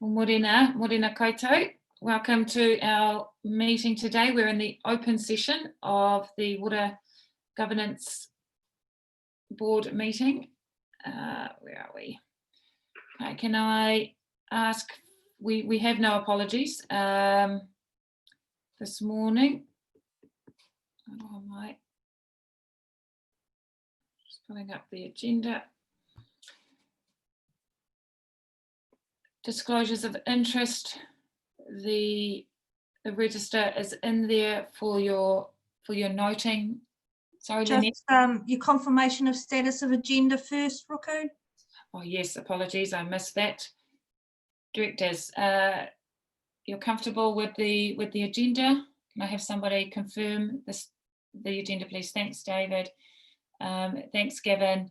Morena koutou. Welcome to our meeting today. We're in the open session of the Water Governance Board meeting. Where are we? Okay, can I ask, we have no apologies this morning. Just pulling up the agenda. Disclosures of interest. The register is in there for your noting. Sorry, just your confirmation of status of agenda first, Ruku. Oh yes, apologies, I missed that. Directors, you're comfortable with the agenda? Can I have somebody confirm the agenda, please? Thanks, David. Thanks, Gavin.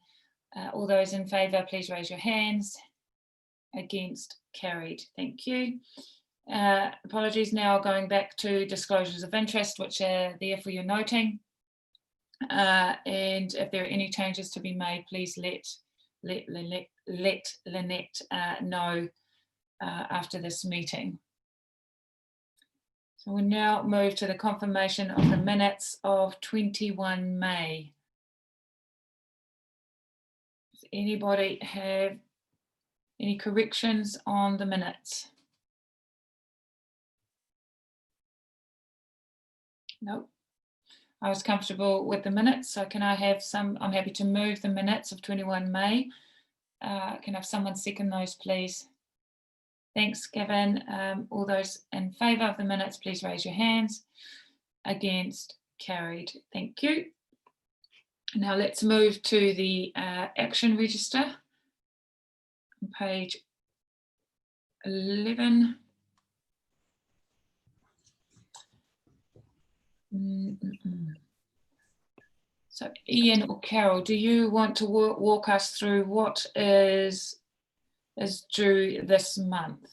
All those in favour, please raise your hands. Against, carried. Thank you. Apologies, now going back to disclosures of interest, which are there for your noting. And if there are any changes to be made, please let Lynette know after this meeting. So we'll now move to the confirmation of the minutes of 21 May. Does anybody have any corrections on the minutes? No. I was comfortable with the minutes, so can I have some? I'm happy to move the minutes of 21 May. Can I have someone second those, please? Thanks, Gavin. All those in favour of the minutes, please raise your hands. Against, carried. Thank you. Now let's move to the action register. Page 11. So Ian or Carol, do you want to walk us through what is due this month?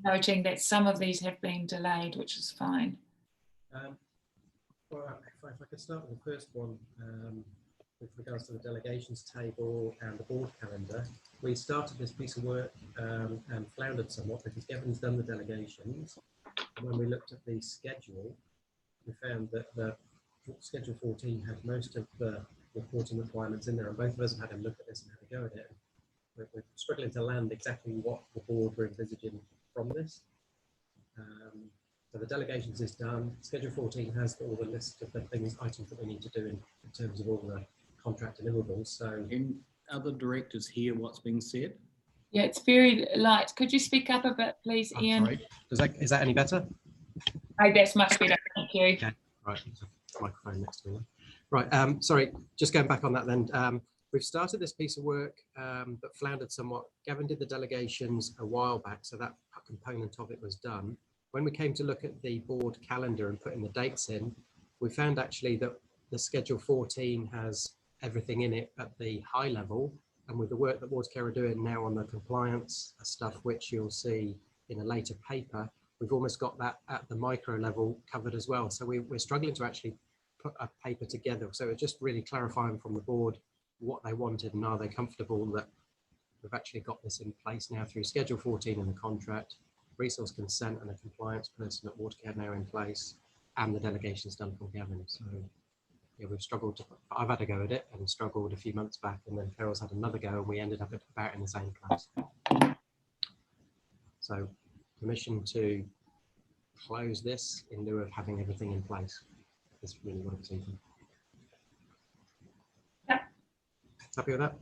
Noting that some of these have been delayed, which is fine. Well, if I could start with the first one, with regards to the delegations table and the board calendar. We started this piece of work and floundered somewhat because Gavin's done the delegations. And when we looked at the schedule, we found that the schedule 14 had most of the reporting requirements in there, and both of us have had a look at this and had a go at it. We're struggling to land exactly what the board were envisaging from this. So the delegations is done. Schedule 14 has all the list of the items that we need to do in terms of all the contract deliverables. So, and other directors hear what's being said? Yeah, it's very light. Could you speak up a bit, please, Ian? Sorry. Is that any better? Oh, that's much better. Thank you. Okay. Right. Microphone next to me. Right. Sorry. Just going back on that then. We've started this piece of work, but floundered somewhat. Gavin did the delegations a while back, so that component of it was done. When we came to look at the board calendar and putting the dates in, we found actually that the schedule 14 has everything in it at the high level, and with the work that Watercare are doing now on the compliance stuff, which you'll see in a later paper, we've almost got that at the micro level covered as well. So we're struggling to actually put a paper together. So it's just really clarifying from the board what they wanted and are they comfortable that we've actually got this in place now through schedule 14 in the contract, resource consent and a compliance person at Watercare now in place, and the delegations done from Gavin. So yeah, we've struggled to, I've had a go at it and struggled a few months back, and then Carol's had another go and we ended up about in the same place. So permission to close this in lieu of having everything in place is really what I'm thinking. Yep. Happy with that?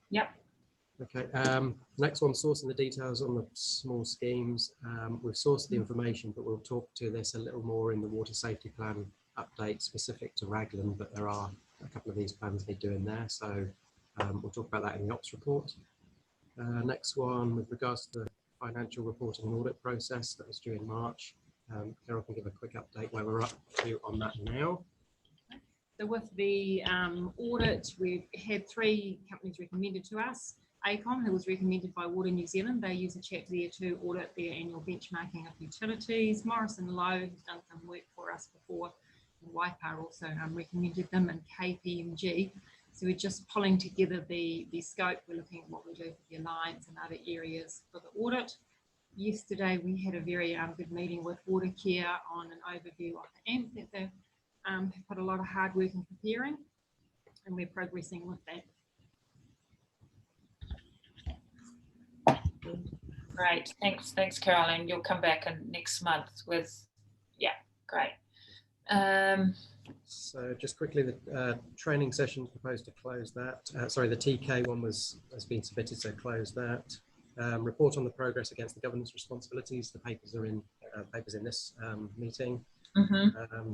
Yep. Okay, next one, sourcing the details on the small schemes. We've sourced the information, but we'll talk to this a little more in the water safety plan update specific to Raglan, but there are a couple of these plans they do in there. So we'll talk about that in the ops report. Next one, with regards to the financial reporting and audit process that was due in March. Carol can give a quick update where we're up to on that now. So with the audit, we've had 3 companies recommended to us. ACOM, who was recommended by Water New Zealand, they use a chapter there to audit their annual benchmarking of utilities. Morrison Lowe, who's done some work for us before, and Waipar also recommended them, and KPMG So we're just pulling together the scope. We're looking at what we do for the Alliance and other areas for the audit. Yesterday, we had a very good meeting with Watercare on an overview of the AMP that they have put a lot of hard work in preparing, and we're progressing with that. Great, thanks Caroline. You'll come back in next month with, yeah, great. So just quickly, the training session proposed to close that. Sorry, the TK one has been submitted, so close that. Report on the progress against the governance responsibilities. The papers are in papers in this meeting.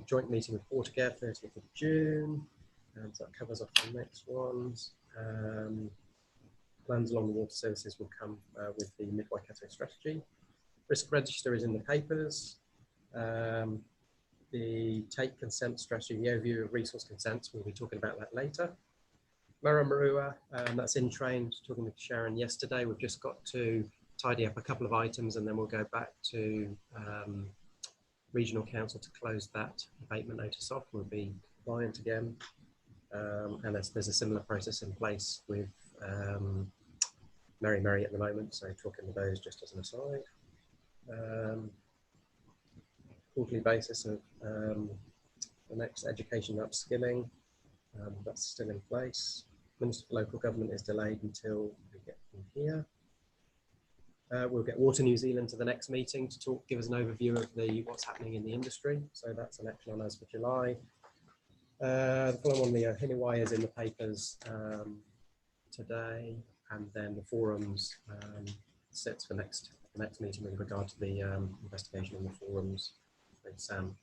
Joint meeting with Watercare, 30th of June, and so that covers off the next ones. Plans along the water services will come with the Mid Waikato Strategy. Risk register is in the papers. The take consent strategy, the overview of resource consents, we'll be talking about that later. Maramarua, that's in train, talking with Sharon yesterday. We've just got to tidy up a couple of items and then we'll go back to Regional Council to close that abatement notice off. We'll be compliant again. And there's a similar process in place with Mary at the moment, so talking to those just as an aside. Quarterly basis of the next education upskilling, that's still in place. Minister for Local Government is delayed until we get from here. We'll get Water New Zealand to the next meeting to give us an overview of what's happening in the industry. So that's an action on us for July. The following one, the Hinawai is in the papers today, and then the forums sits for the next meeting with regard to the investigation in the forums with Sam.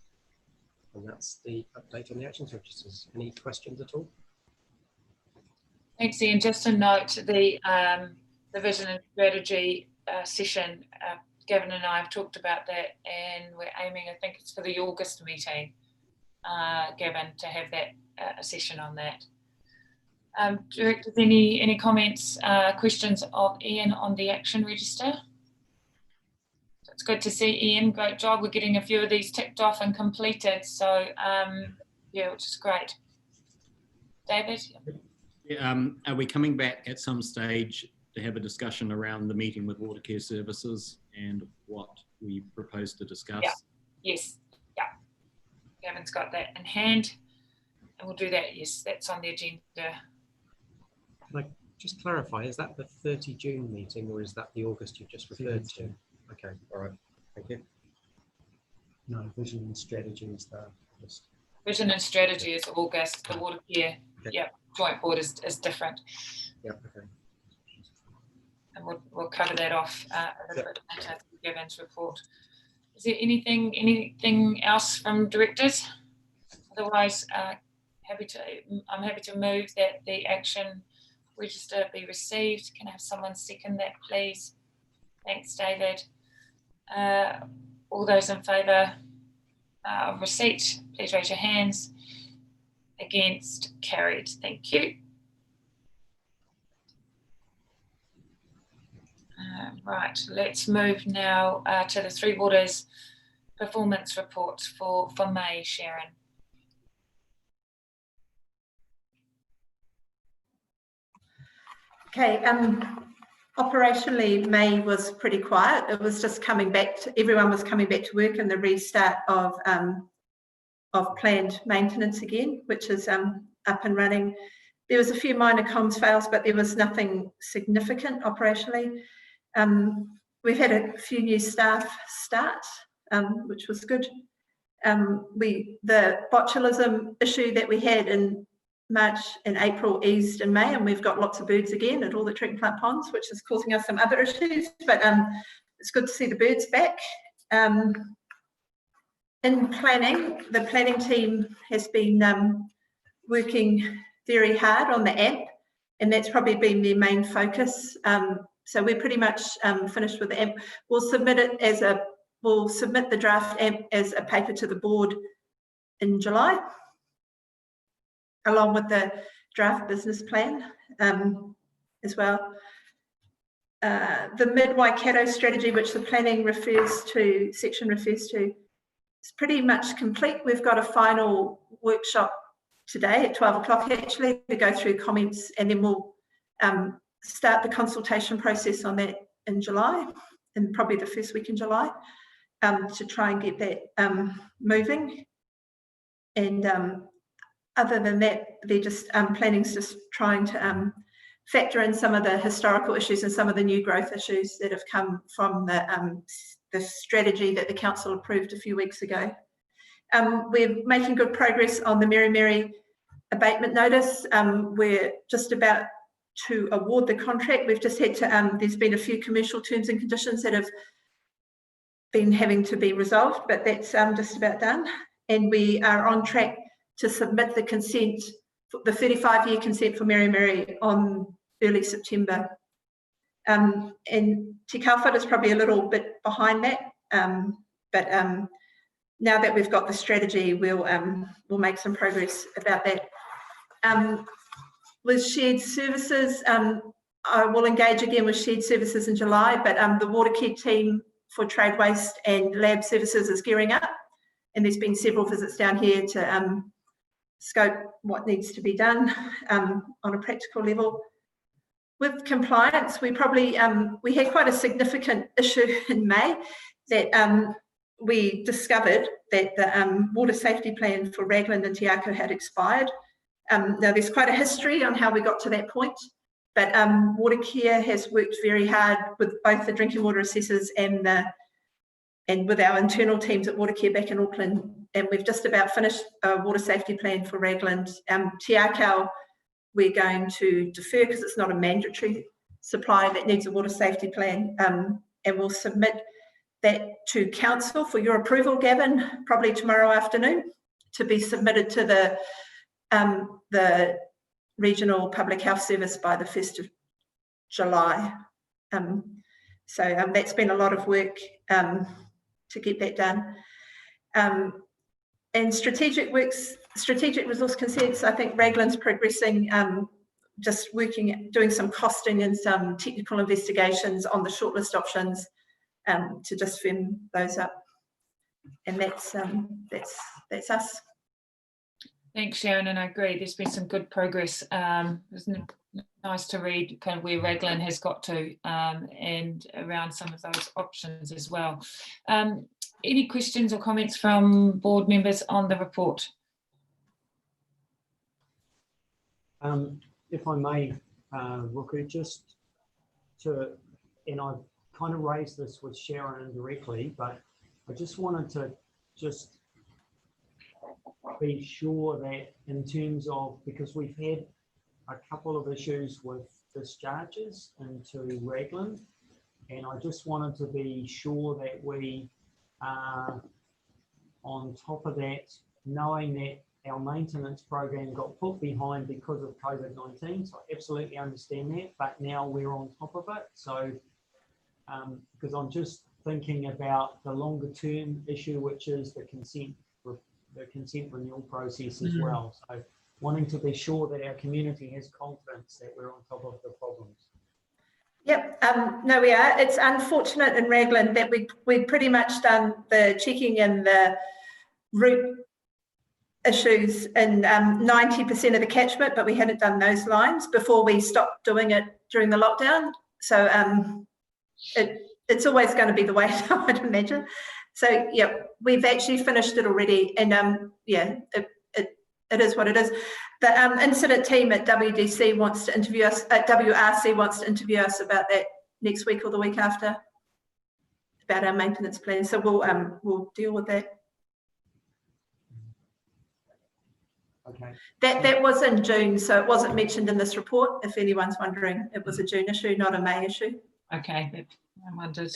And that's the update on the actions registers. Any questions at all? Thanks, Ian. Just to note, the vision and strategy session, Gavin and I have talked about that, and we're aiming, I think it's for the August meeting, Gavin, to have that a session on that. Directors, any comments, questions of Ian on the action register? It's good to see, Ian. Great job. We're getting a few of these ticked off and completed. So, yeah, which is great. David? Are we coming back at some stage to have a discussion around the meeting with Watercare Services and what we propose to discuss? Yeah. Yes. Yeah. Gavin's got that in hand. And we'll do that. Yes, that's on the agenda. Can I just clarify, is that the 30 June meeting or is that the August you just referred to? Okay, all right, thank you. No, vision and strategy is the list. Vision and strategy is August. The Watercare, Okay. yeah, joint board is different. Yeah, okay. And we'll cover that off a little bit later in Gavin's report. Is there anything else from directors? Otherwise, I'm happy to move that the action register be received. Can I have someone second that, please? Thanks, David. All those in favour of receipt, please raise your hands. Against, carried. Thank you. Right, let's move now to the Three Waters performance report for May, Sharon. Okay, operationally, May was pretty quiet. It was just coming back to, everyone was coming back to work and the restart of planned maintenance again, which is up and running. There was a few minor comms fails, but there was nothing significant operationally. We've had a few new staff start, which was good. The botulism issue that we had in March and April eased in May, and we've got lots of birds again at all the treatment plant ponds, which is causing us some other issues, but it's good to see the birds back. In planning, the planning team has been working very hard on the AMP, and that's probably been their main focus. So we're pretty much finished with the AMP. We'll submit the draft AMP as a paper to the board in July, along with the draft business plan as well. The Mid Waikato Strategy, which the planning section refers to, is pretty much complete. We've got a final workshop today at 12 o'clock actually to go through comments, and then we'll start the consultation process on that in July, and probably the first week in July, to try and get that moving. And other than that, they're just planning's just trying to factor in some of the historical issues and some of the new growth issues that have come from the strategy that the council approved a few weeks ago. We're making good progress on the Mary abatement notice. We're just about to award the contract. We've just had to, there's been a few commercial terms and conditions that have been having to be resolved, but that's just about done. And we are on track to submit the consent, the 35-year consent for Mary on early September. And Te Kauwhata is probably a little bit behind that, but now that we've got the strategy, we'll make some progress about that. With shared services, I will engage again with shared services in July, but the water care team for trade waste and lab services is gearing up, and there's been several visits down here to scope what needs to be done on a practical level. With compliance, we probably we had quite a significant issue in May that we discovered that the water safety plan for Raglan and Te Ako had expired. Now there's quite a history on how we got to that point, but Water Care has worked very hard with both the drinking water assessors and with our internal teams at Water Care back in Auckland, and we've just about finished a water safety plan for Raglan. Te Ako, we're going to defer because it's not a mandatory supply that needs a water safety plan, and we'll submit that to council for your approval, Gavin, probably tomorrow afternoon, to be submitted to the Regional Public Health Service by the 1st of July. So that's been a lot of work to get that done. And strategic resource consents, I think Raglan's progressing, just doing some costing and some technical investigations on the shortlist options to just firm those up. And that's us. Thanks, Sharon, and I agree. There's been some good progress. Isn't it nice to read kind of where Raglan has got to and around some of those options as well. Any questions or comments from board members on the report? If I may, Ruku, just to, and I've kind of raised this with Sharon indirectly, but I just wanted to just be sure that in terms of, because we've had a couple of issues with discharges into Raglan, and I just wanted to be sure that we are on top of that, knowing that our maintenance program got put behind because of COVID-19, so I absolutely understand that, but now we're on top of it. So because I'm just thinking about the longer term issue, which is the consent renewal process as well. So wanting to be sure that our community has confidence that we're on top of the problems. Yep, no, we are. It's unfortunate in Raglan that we'd pretty much done the checking and the root issues in 90% of the catchment, but we hadn't done those lines before we stopped doing it during the lockdown. So it's always going to be the way, I would imagine. So yeah, we've actually finished it already, and yeah, it is what it is. The incident team at WDC wants to interview us, at WRC wants to interview us about that next week or the week after, about our maintenance plan. So we'll deal with that. Okay. That was in June, so it wasn't mentioned in this report. If anyone's wondering, it was a June issue, not a May issue. Okay, I wondered.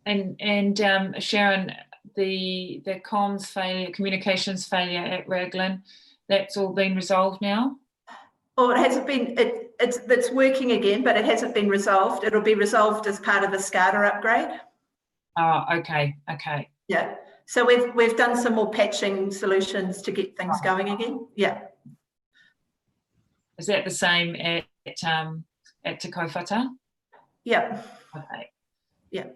And Sharon, the comms failure, communications failure at Raglan, that's all been resolved now? Oh, it hasn't been. It's working again, but it hasn't been resolved. It'll be resolved as part of the SCADA upgrade. Oh, okay, okay. Yeah. So we've done some more patching solutions to get things going again. Yeah. Is that the same at Te Kauwhata? Yeah. Okay. Yeah.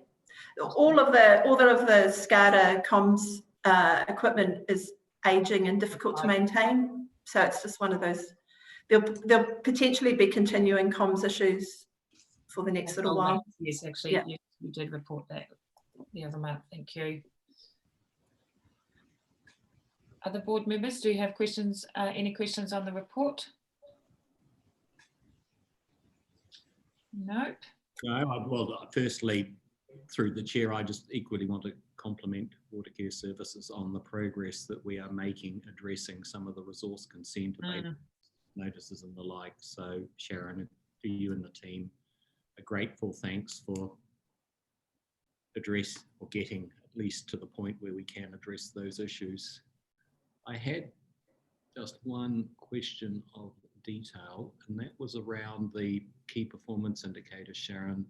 All of the SCADA comms equipment is ageing and difficult to maintain. So it's just one of those. There'll potentially be continuing comms issues for the next little while. Yes, actually, Yeah. you did report that the other month. Thank you. Other board members, do you have questions? Any questions on the report? Nope. No, well, firstly, through the chair, I just equally want to compliment Watercare Services on the progress that we are making addressing some of the resource consent abatement notices and the like. So Sharon, to you and the team, a grateful thanks for getting at least to the point where we can address those issues. I had just one question of detail, and that was around the key performance indicators, Sharon.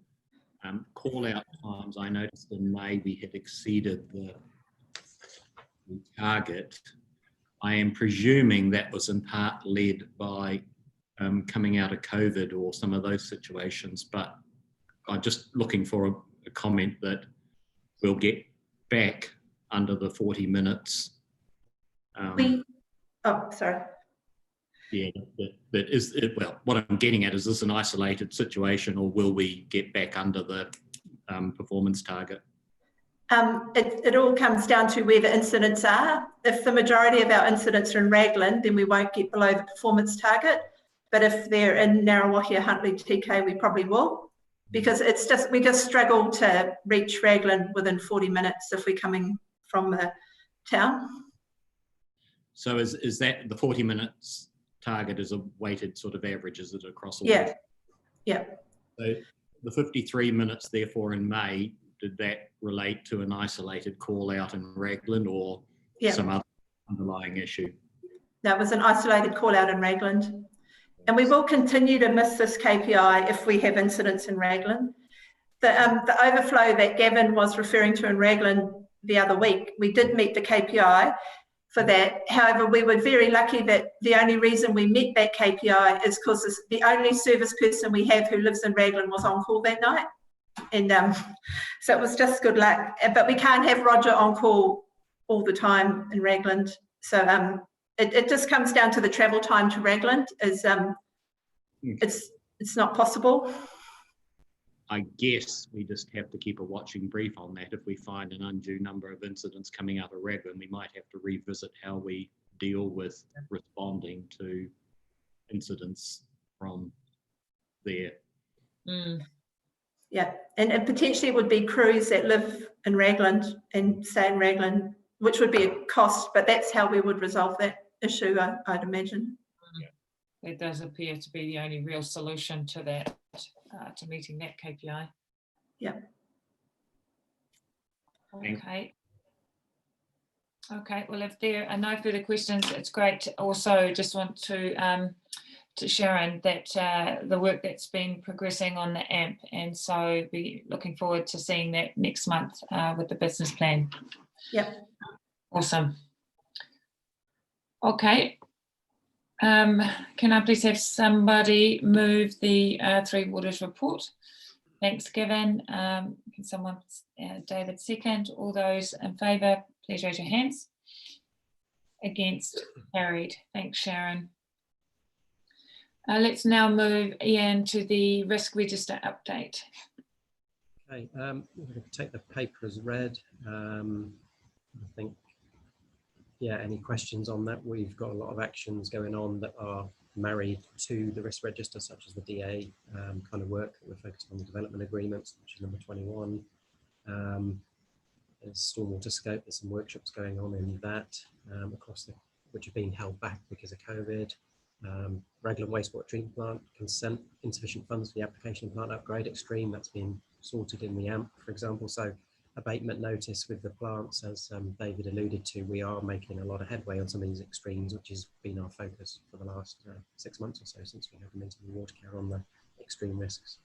Call out times, I noticed in May we had exceeded the target. I am presuming that was in part led by coming out of COVID or some of those situations, but I'm just looking for a comment that we'll get back under the 40 minutes. Sorry. Yeah, that is it. Well, what I'm getting at, is this an isolated situation, or will we get back under the performance target? It all comes down to where the incidents are. If the majority of our incidents are in Raglan, then we won't get below the performance target. But if they're in Ngarawahia, Huntly, TK, we probably will, because we just struggle to reach Raglan within 40 minutes if we're coming from the town. So is that the 40 minutes target is a weighted sort of average, is it, across all? Yeah, yeah. So the 53 minutes, therefore, in May, did that relate to an isolated call out in Raglan or some other underlying issue? That was an isolated call out in Raglan. And we will continue to miss this KPI if we have incidents in Raglan. The overflow that Gavin was referring to in Raglan the other week, we did meet the KPI for that. However, we were very lucky that the only reason we met that KPI is because the only service person we have who lives in Raglan was on call that night. And so it was just good luck. But we can't have Roger on call all the time in Raglan. So it just comes down to the travel time to Raglan. It's not possible. I guess we just have to keep a watching brief on that. If we find an undue number of incidents coming out of Raglan, we might have to revisit how we deal with responding to incidents from there. Yeah, and potentially it would be crews that live in Raglan and stay in Raglan, which would be a cost, but that's how we would resolve that issue, I'd imagine. It does appear to be the only real solution to that, to meeting that KPI. Yeah. Okay. Okay, well, if there are no further questions, it's great. Also, just want to Sharon that the work that's been progressing on the AMP, and so be looking forward to seeing that next month with the business plan. Yep. Awesome. Okay. Can I please have somebody move the Three Waters report? Thanks, Gavin. Can someone, David, second? All those in favour, please raise your hands. Against, carried. Thanks, Sharon. Let's now move, Ian, to the risk register update. Okay, I'm going to take the paper as read. I think, yeah, any questions on that? We've got a lot of actions going on that are married to the risk register, such as the DA kind of work that we're focused on, the development agreements, which is number 21. There's stormwater scope, there's some workshops going on in that across the, which have been held back because of COVID. Raglan wastewater treatment plant consent, insufficient funds for the application plant upgrade extreme, that's been sorted in the AMP, for example. So abatement notice with the plants, as David alluded to, we are making a lot of headway on some of these extremes, which has been our focus for the last 6 months or so since we have them into the water care on the extreme risks.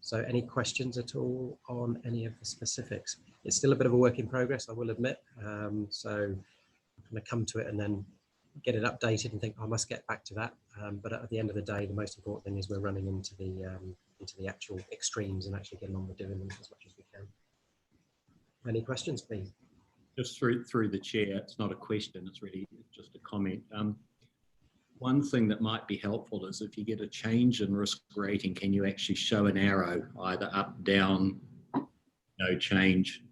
So any questions at all on any of the specifics? It's still a bit of a work in progress, I will admit. So I'm going to come to it and then get it updated and think, I must get back to that. But at the end of the day, the most important thing is we're running into the actual extremes and actually getting on with doing them as much as we can. Any questions, please? Just through the chair, it's not a question, it's really just a comment. One thing that might be helpful is if you get a change in risk rating, can you actually show an arrow, either up, down, no change,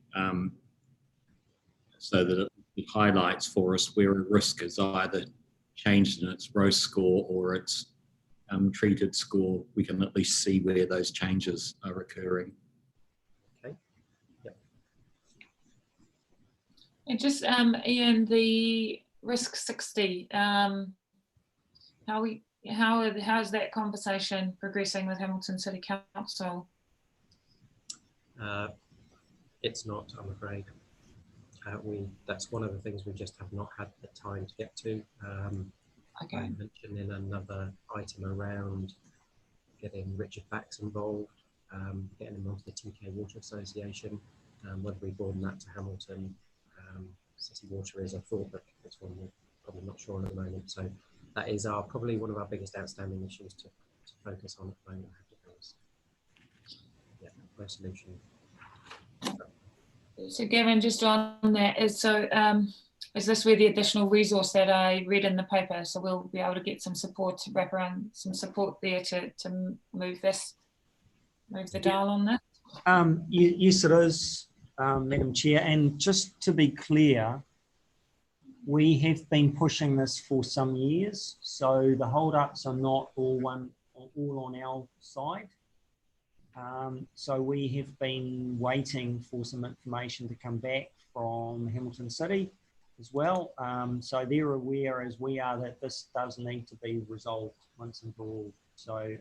so that it highlights for us where a risk is either changed in its ROS score or its treated score. We can at least see where those changes are occurring. Okay. Yep. And just Ian, the risk 60. How's that conversation progressing with Hamilton City Council? It's not, I'm afraid. That's one of the things we just have not had the time to get to. Okay. I mentioned in another item around getting Richard Bax involved, getting him onto the TK Water Association, whether we broaden that to Hamilton City Water is a thought, but it's one we're probably not sure on at the moment. So that is probably one of our biggest outstanding issues to focus on at the moment. Yeah, no solution. So Gavin, just on that, is this where the additional resource that I read in the paper? So we'll be able to get some support to wrap around some support there to move the dial on that? Yes, it is, Madam Chair. And just to be clear, we have been pushing this for some years, so the hold-ups are not all on our side. So we have been waiting for some information to come back from Hamilton City as well. So they're aware, as we are, that this does need to be resolved once and for all. So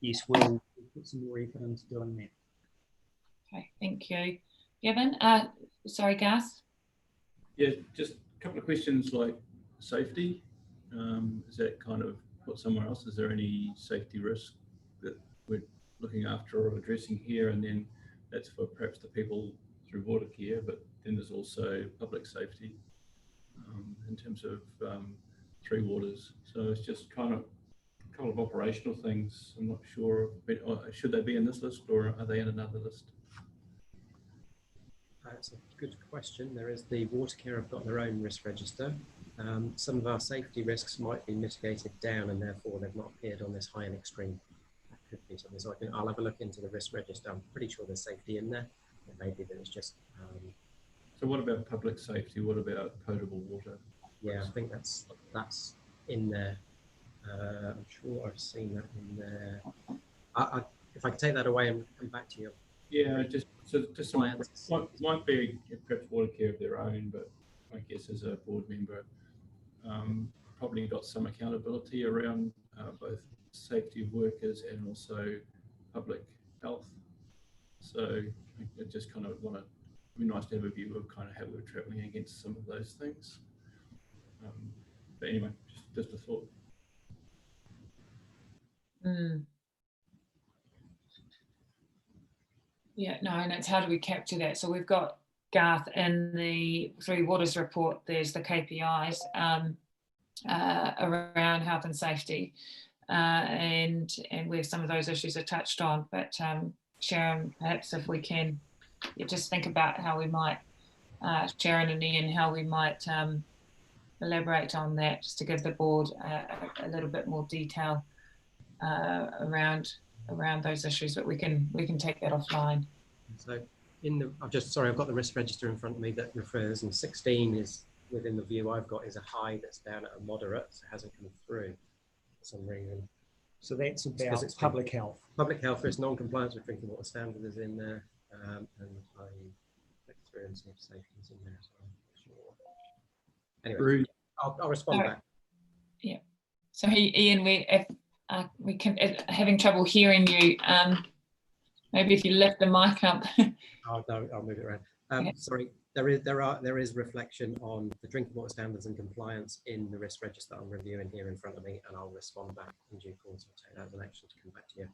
yes, we'll put some more effort into doing that. Okay, thank you. Gavin, sorry, Garth. Yeah, just a couple of questions like safety. Is that kind of put somewhere else? Is there any safety risk that we're looking after or addressing here? And then that's for perhaps the people through water care, but then there's also public safety in terms of three waters. So it's just kind of a couple of operational things. I'm not sure, should they be in this list or are they in another list? That's a good question. There is the water care have got their own risk register. Some of our safety risks might be mitigated down and therefore they've not appeared on this high and extreme. That could be something. So I'll have a look into the risk register. I'm pretty sure there's safety in there. It may be that it's just... So what about public safety? What about potable water? Yeah, I think that's in there. I'm sure I've seen that in there. If I could take that away and come back to you. Yeah, just might be perhaps water care of their own, but I guess as a board member, probably got some accountability around both safety of workers and also public health. So I just kind of want to, it'd be nice to have a view of kind of how we're travelling against some of those things. But anyway, just a thought. Yeah, no, and it's how do we capture that? So we've got Garth in the Three Waters report. There's the KPIs around health and safety, and where some of those issues are touched on. But Sharon, perhaps if we can just think about how we might, Sharon and Ian, how we might elaborate on that, just to give the board a little bit more detail around those issues, but we can take that offline. So I've got the risk register in front of me that refers, and 16 is within the view I've got is a high that's down at a moderate, so it hasn't come through for some reason. So that's about public health. Public health is non-compliance with drinking water standard is in there, and I click through and see if safety is in there as well. Sure. Anyway, I'll respond back. Yeah. So Ian, we can having trouble hearing you. Maybe if you lift the mic up. Oh no, I'll move it around. Okay. Sorry, there is reflection on the drinking water standards and compliance in the risk register I'm reviewing here in front of me, and I'll respond back in due course. I'll take that as an action to come back to you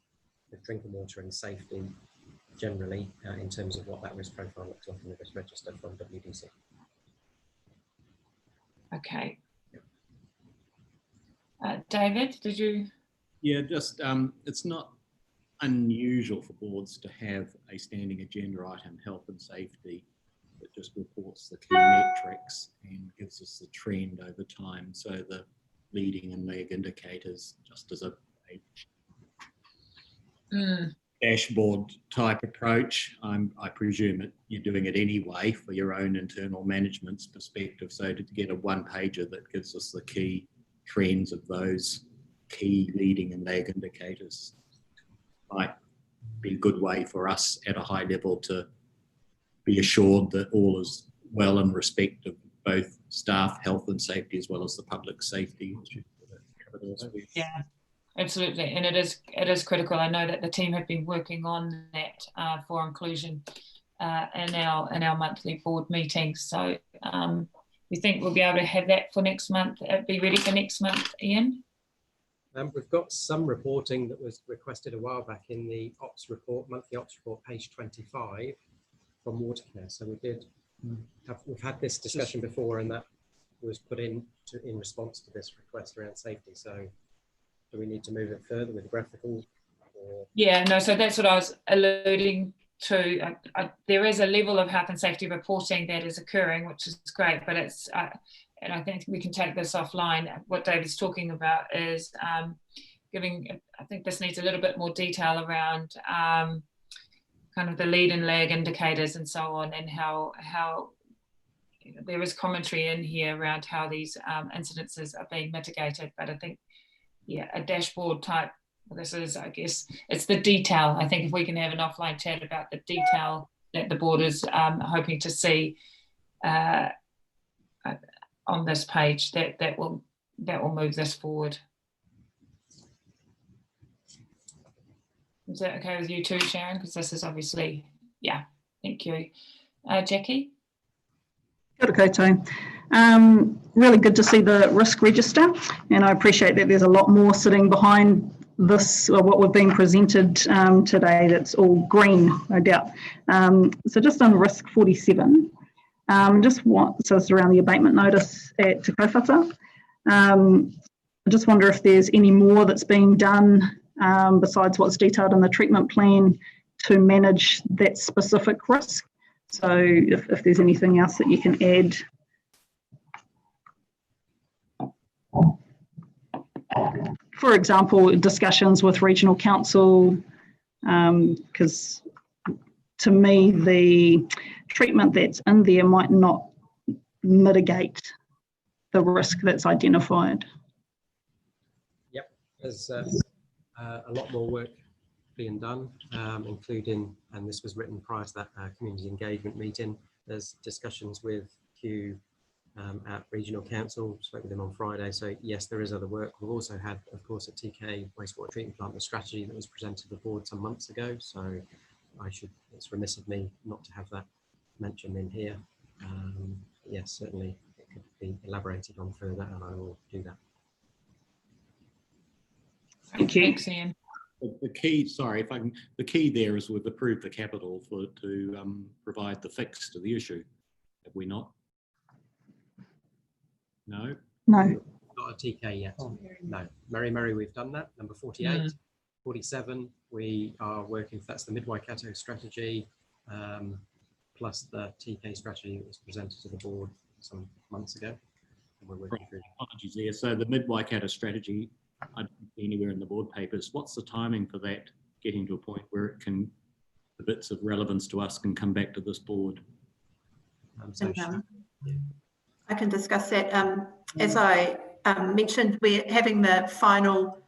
with drinking water and safety generally in terms of what that risk profile looks like in the risk register from WDC. Okay. David, did you? Yeah, just it's not unusual for boards to have a standing agenda item, health and safety. It just reports the key metrics and gives us the trend over time. So the leading and lag indicators, just as a dashboard type approach. I presume you're doing it anyway for your own internal management's perspective. So to get a one-pager that gives us the key trends of those key leading and lag indicators might be a good way for us at a high level to be assured that all is well in respect of both staff health and safety as well as the public safety. Yeah, absolutely, and it is critical. I know that the team have been working on that for inclusion in our monthly board meetings. So we think we'll be able to have that for next month. Be ready for next month, Ian. We've got some reporting that was requested a while back in the ops report, monthly ops report, page 25 from Watercare. So we've had this discussion before, and that was put in response to this request around safety. So do we need to move it further with graphical? Or? Yeah, no, so that's what I was alluding to. There is a level of health and safety reporting that is occurring, which is great, but it's, and I think we can take this offline. What David's talking about is giving, I think this needs a little bit more detail around kind of the lead and lag indicators and so on, and how there is commentary in here around how these incidences are being mitigated. But I think, yeah, a dashboard type, this is, I guess, it's the detail. I think if we can have an offline chat about the detail that the board is hoping to see on this page, that will move this forward. Is that okay with you too, Sharon? Because this is obviously, yeah, thank you. Jackie? Kia ora koutou. Really good to see the risk register, and I appreciate that there's a lot more sitting behind this, or what we've been presented today, that's all green, no doubt. So just on risk 47, so it's around the abatement notice at Te Kauwhata. I just wonder if there's any more that's being done besides what's detailed in the treatment plan to manage that specific risk. So if there's anything else that you can add. For example, discussions with regional council, because to me, the treatment that's in there might not mitigate the risk that's identified. Yep, there's a lot more work being done, including, and this was written prior to that community engagement meeting, there's discussions with Q at regional council, spoke with them on Friday. So yes, there is other work. We've also had, of course, a TK wastewater treatment plant, the strategy that was presented to the board some months ago. So it's remiss of me not to have that mentioned in here. Yes, certainly it could be elaborated on further, and I will do that. Thank you. Thanks, Ian. The key, sorry, if I can, the key there is we've approved the capital to provide the fix to the issue. Have we not? No? No. Not a TK yet. No. Mary, we've done that. Number 48. 47, we are working, that's the Mid Waikato Strategy, plus the TK strategy that was presented to the board some months ago. And we're working through. Apologies there. So the Mid Waikato Strategy, I don't see anywhere in the board papers. What's the timing for that getting to a point where it can, the bits of relevance to us can come back to this board? I can discuss that. As I mentioned, we're having the final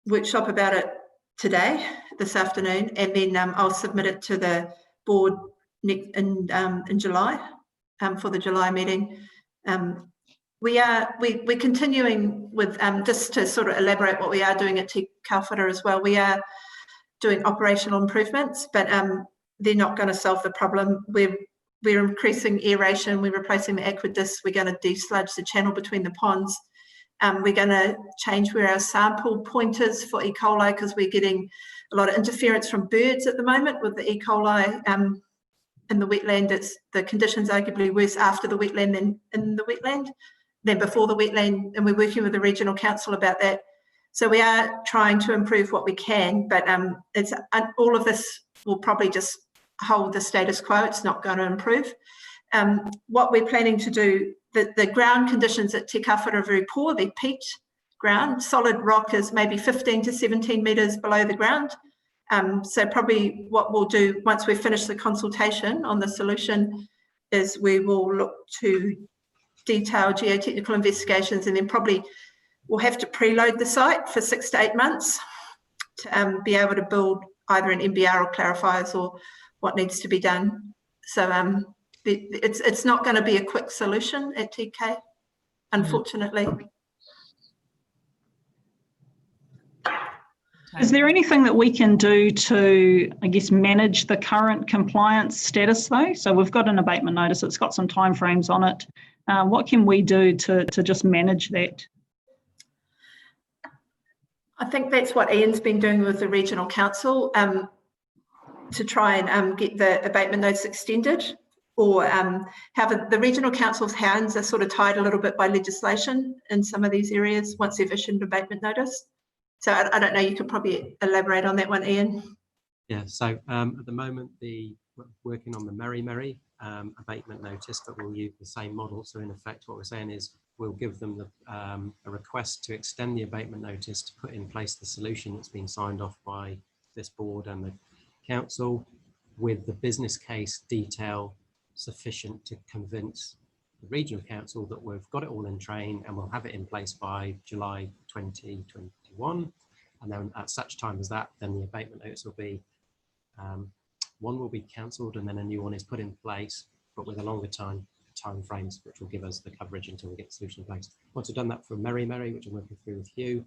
workshop about it today, this afternoon, and then I'll submit it to the board in July for the July meeting. We're continuing with, just to sort of elaborate what we are doing at Te Kauwhata as well. We are doing operational improvements, but they're not going to solve the problem. We're increasing aeration, we're replacing the aqueducts, we're going to desludge the channel between the ponds. We're going to change where our sample point is for E. coli, because we're getting a lot of interference from birds at the moment with the E. coli in the wetland. The conditions arguably worse after the wetland than in the wetland, than before the wetland, and we're working with the regional council about that. So we are trying to improve what we can, but all of this will probably just hold the status quo. It's not going to improve. What we're planning to do, the ground conditions at Te Kawhara are very poor. They're peat ground. Solid rock is maybe 15 to 17 metres below the ground. So probably what we'll do once we finish the consultation on the solution is we will look to detail geotechnical investigations, and then probably we'll have to preload the site for 6 to 8 months to be able to build either an MBR or clarifiers or what needs to be done. So it's not going to be a quick solution at TK, unfortunately. Is there anything that we can do to, I guess, manage the current compliance status though? So we've got an abatement notice, it's got some timeframes on it. What can we do to just manage that? I think that's what Ian's been doing with the regional council to try and get the abatement notice extended, or have the regional council's hands are sort of tied a little bit by legislation in some of these areas once they've issued an abatement notice. So I don't know, you could probably elaborate on that one, Ian. Yeah, so at the moment, we're working on the Mary abatement notice, but we'll use the same model. So in effect, what we're saying is we'll give them a request to extend the abatement notice to put in place the solution that's been signed off by this board and the council, with the business case detail sufficient to convince the regional council that we've got it all in train and we'll have it in place by July 2021. And then at such time as that, then the abatement notice will be, one will be cancelled and then a new one is put in place, but with a longer time frames, which will give us the coverage until we get the solution in place. Once we've done that for Mary, which I'm working through with you,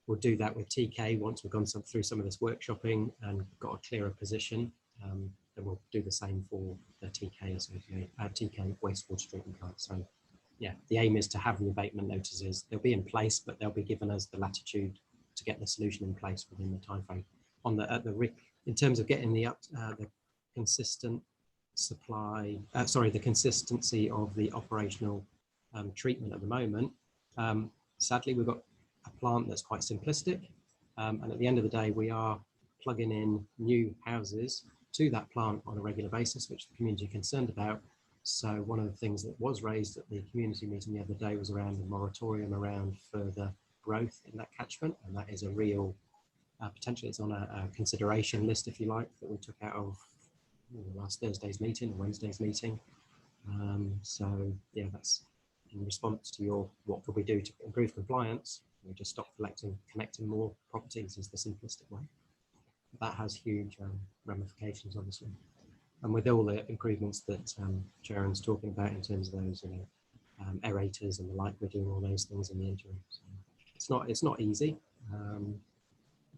we'll do that with TK once we've gone through some of this workshopping and got a clearer position. Then we'll do the same for the TK wastewater treatment plant. So yeah, the aim is to have the abatement notices. They'll be in place, but they'll be given us the latitude to get the solution in place within the timeframe. On in terms of getting the consistent supply, the consistency of the operational treatment at the moment. Sadly, we've got a plant that's quite simplistic, and at the end of the day, we are plugging in new houses to that plant on a regular basis, which the community are concerned about. So one of the things that was raised at the community meeting the other day was around the moratorium around further growth in that catchment, and that is a real potentially it's on a consideration list, if you like, that we took out of last Thursday's meeting, Wednesday's meeting. So yeah, that's in response to what could we do to improve compliance. We just stop connecting more properties is the simplistic way. That has huge ramifications, obviously, and with all the improvements that Sharon's talking about in terms of those, aerators and the like, we're doing all those things in the interim. So it's not easy,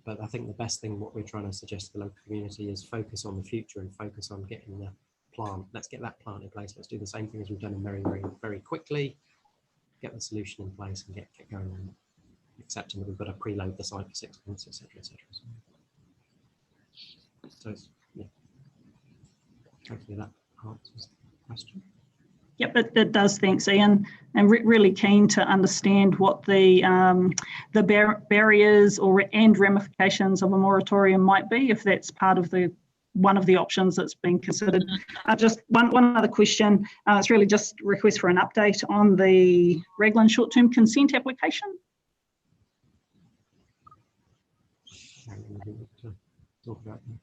but I think the best thing, what we're trying to suggest to the local community, is focus on the future and focus on getting the plant. Let's get that plant in place. Let's do the same thing as we've done in Mary very quickly. Get the solution in place and get going on accepting that we've got to preload the site for 6 months, etc., etc. So yeah, hopefully that answers the question. Yep, it does. Thanks, Ian. I'm really keen to understand what the barriers and ramifications of a moratorium might be, if that's part of one of the options that's being considered. Just one other question. It's really just a request for an update on the Raglan short-term consent application. Talk about that.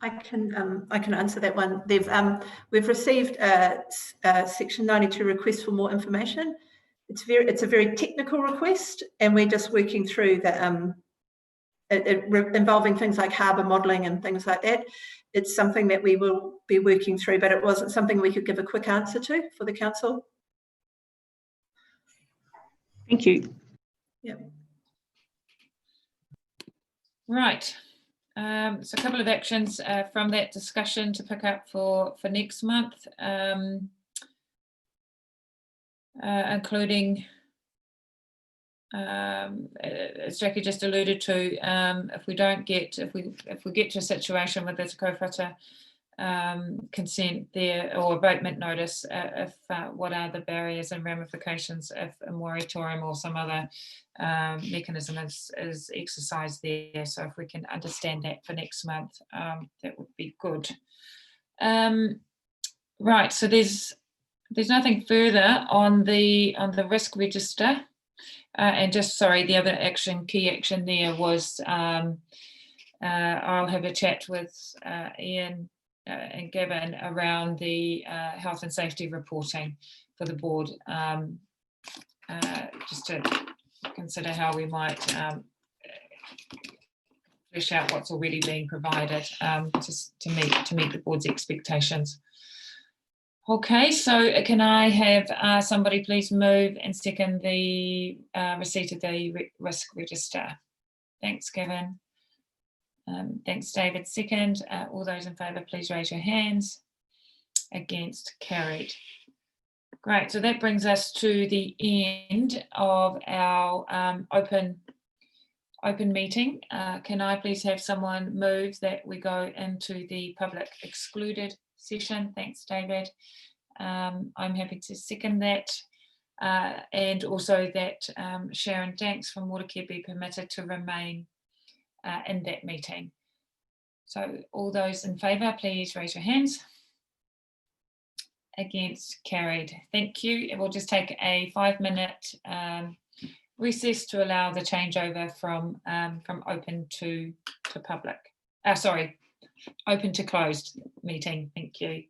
I can answer that one. We've received a Section 92 request for more information. It's a very technical request, and we're just working through the involving things like harbour modelling and things like that. It's something that we will be working through, but it wasn't something we could give a quick answer to for the council. Thank you. Yeah. Right. So a couple of actions from that discussion to pick up for next month, including, as Jackie just alluded to, if we get to a situation with the Te Kauwhata consent there or abatement notice if what are the barriers and ramifications if a moratorium or some other mechanism is exercised there. So if we can understand that for next month, that would be good. Right, so there's nothing further on the risk register. And just sorry, the other key action there was I'll have a chat with Ian and Gavin around the health and safety reporting for the board, just to consider how we might flesh out what's already being provided, just to meet the board's expectations. Okay, so can I have somebody please move and second the receipt of the risk register? Thanks, Gavin. Thanks, David. Second. All those in favour, please raise your hands. Against, carried. Great, so that brings us to the end of our open meeting. Can I please have someone move that we go into the public excluded session? Thanks, David. I'm happy to second that. And also that Sharon Danks from Watercare be permitted to remain in that meeting. So all those in favour, please raise your hands. Against, carried. Thank you. It will just take a 5-minute recess to allow the changeover from open to public. Sorry, open to closed meeting. Thank you.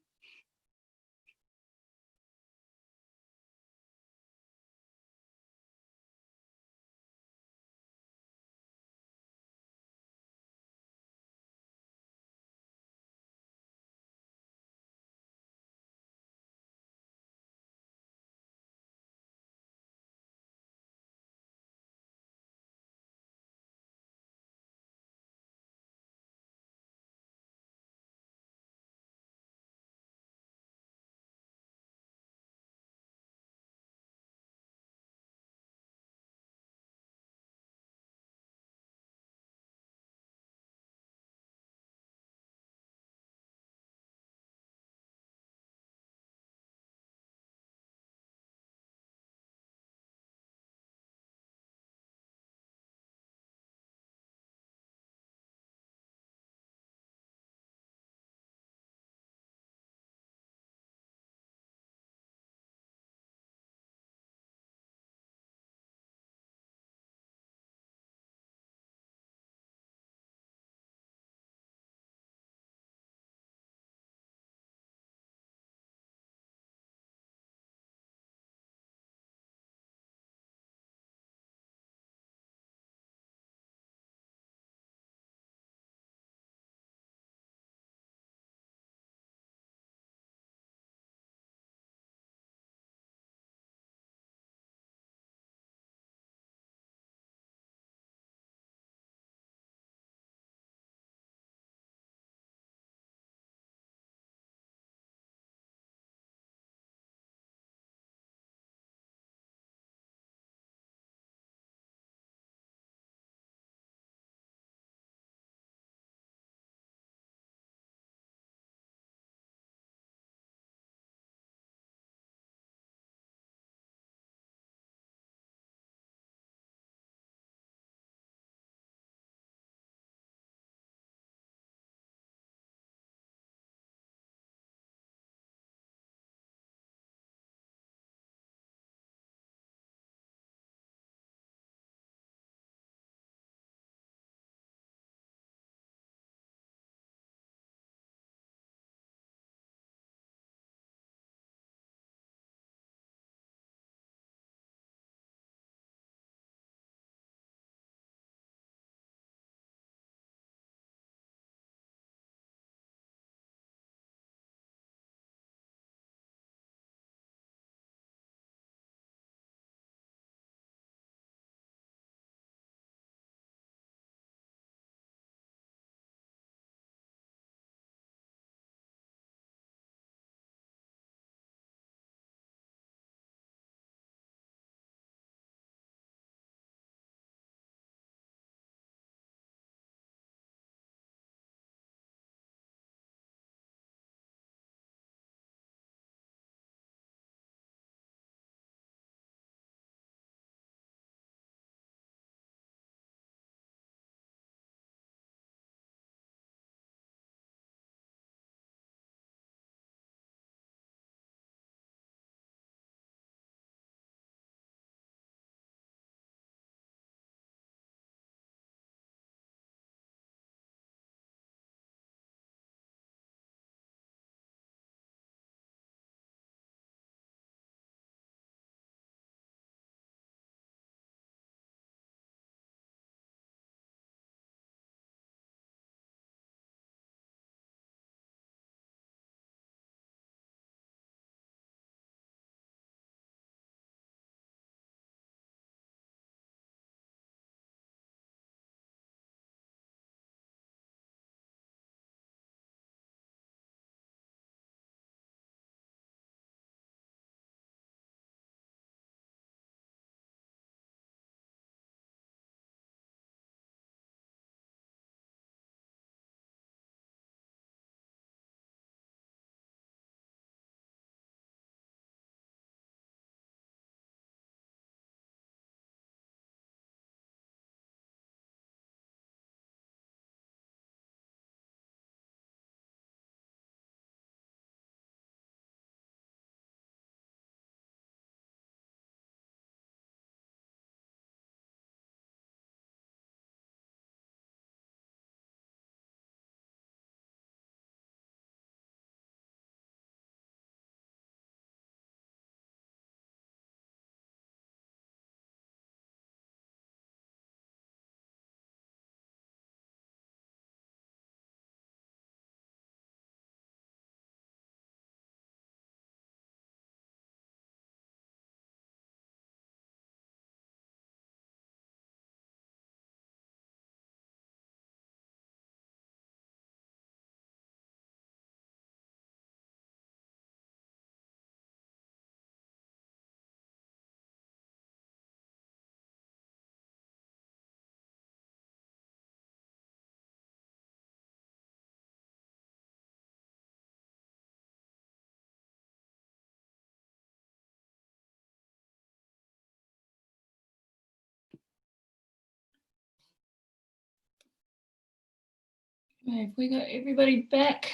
Have we got everybody back?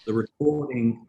The recording